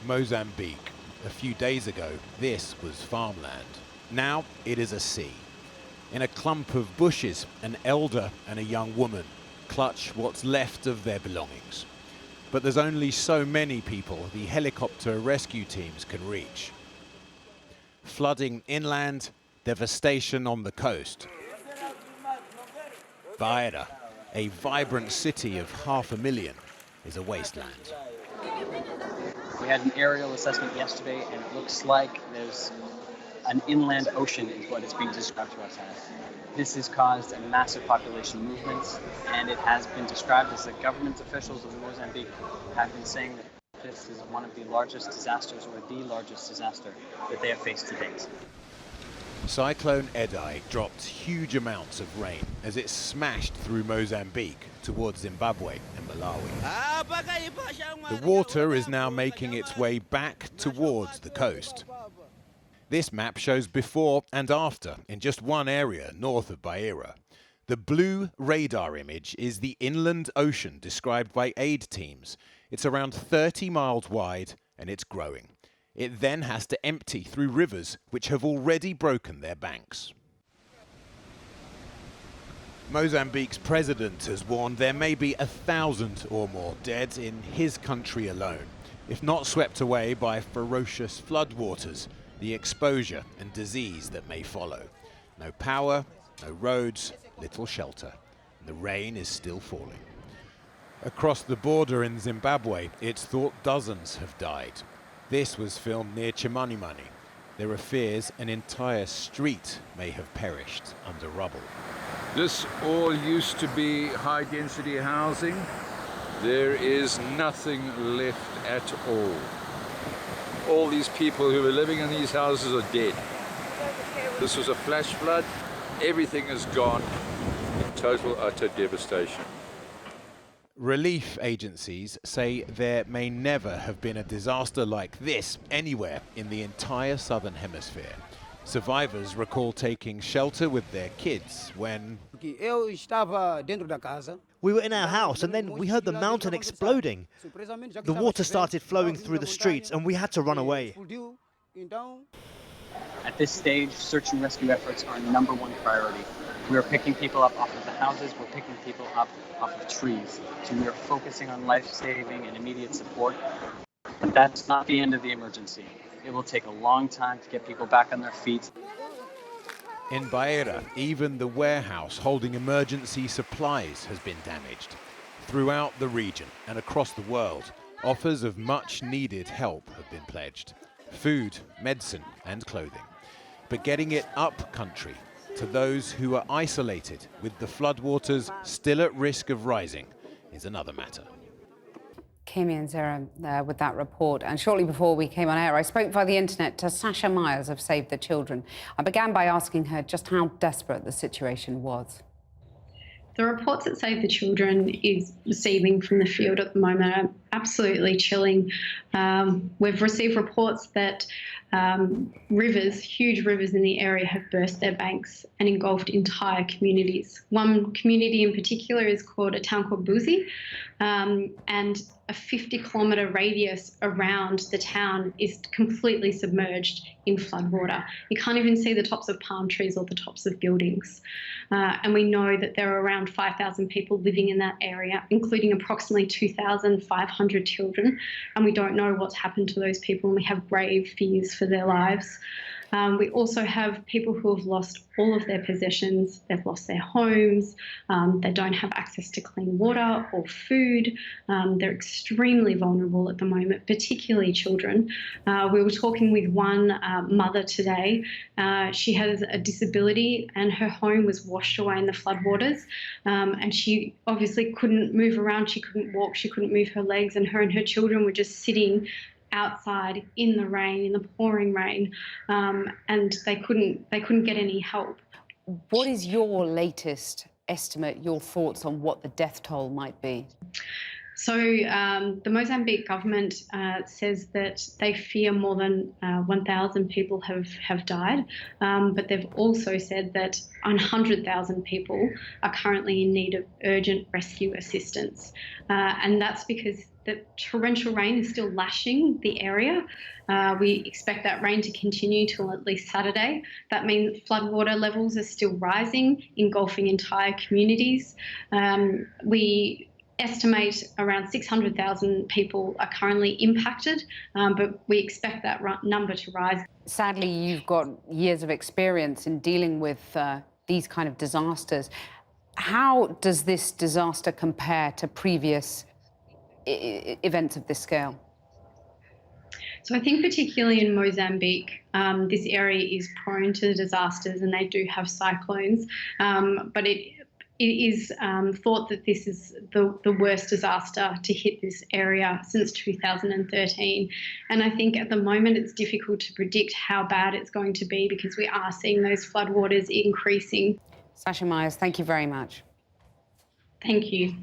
Mozambique. A few days ago, this was farmland. Now it is a sea. In a clump of bushes, an elder and a young woman clutch what's left of their belongings. But there's only so many people the helicopter rescue teams can reach. Flooding inland, devastation on the coast. Beira, a vibrant city of 500,000, is a wasteland. We had an aerial assessment yesterday, and it looks like there's an inland ocean is what it's being described to us as. This has caused a massive population movements, and it has been described as the government officials of Mozambique have been saying that this is one of the largest disasters, or the largest disaster that they have faced to date. Cyclone Edai dropped huge amounts of rain as it smashed through Mozambique towards Zimbabwe and Malawi. The water is now making its way back towards the coast. This map shows before and after in just one area north of Beira. The blue radar image is the inland ocean described by aid teams. It's around 30 miles wide and it's growing. It then has to empty through rivers which have already broken their banks. Mozambique's president has warned there may be 1,000 or more dead in his country alone, if not swept away by ferocious floodwaters, the exposure and disease that may follow. No power, no roads, little shelter. The rain is still falling. Across the border in Zimbabwe, it's thought dozens have died. This was filmed near Chimanimani. There are fears an entire street may have perished under rubble. This all used to be high-density housing. There is nothing left at all. All these people who were living in these houses are dead. This was a flash flood. Everything is gone. Total, utter devastation. Relief agencies say there may never have been a disaster like this anywhere in the entire southern hemisphere. Survivors recall taking shelter with their kids when We were in our house and then we heard the mountain exploding. The water started flowing through the streets and we had to run away. At this stage, search and rescue efforts are number one priority. We are picking people up off of the houses, we're picking people up off of trees. So we are focusing on life-saving and immediate support. But that's not the end of the emergency. It will take a long time to get people back on their feet. in Beira, even the warehouse holding emergency supplies has been damaged. Throughout the region and across the world, offers of much needed help have been pledged. Food, medicine and clothing. But getting it up country to those who are isolated with the floodwaters still at risk of rising is another matter. Kimi and Zara there with that report. And shortly before we came on air, I spoke via the internet to Sasha Myers of Save the Children. I began by asking her just how desperate the situation was. The reports that Save the Children is receiving from the field at the moment are absolutely chilling. We've received reports that rivers, huge rivers in the area have burst their banks and engulfed entire communities. One community in particular is called a town called Buzi, and a 50-kilometre radius around the town is completely submerged in floodwater. You can't even see the tops of palm trees or the tops of buildings. And we know that there are around 5,000 people living in that area, including approximately 2,500 children. And we don't know what's happened to those people, and we have grave fears for their lives. We also have people who have lost all of their possessions. They've lost their homes. They don't have access to clean water or food. They're extremely vulnerable at the moment, particularly children. We were talking with one mother today. She has a disability and her home was washed away in the floodwaters. And she obviously couldn't move around. She couldn't walk. She couldn't move her legs. And her children were just sitting outside in the rain, in the pouring rain, and they couldn't get any help. What is your latest estimate, your thoughts on what the death toll might be? So the Mozambique government says that they fear more than 1,000 people have died, but they've also said that 100,000 people are currently in need of urgent rescue assistance. And that's because the torrential rain is still lashing the area. We expect that rain to continue till at least Saturday. That means floodwater levels are still rising, engulfing entire communities. We estimate around 600,000 people are currently impacted, but we expect that number to rise. Sadly, you've got years of experience in dealing with these kind of disasters. How does this disaster compare to previous events of this scale? So I think particularly in Mozambique, this area is prone to disasters and they do have cyclones, but it is thought that this is the worst disaster to hit this area since 2013. And I think at the moment it's difficult to predict how bad it's going to be because we are seeing those floodwaters increasing. Sasha Myers, thank you very much. Thank you.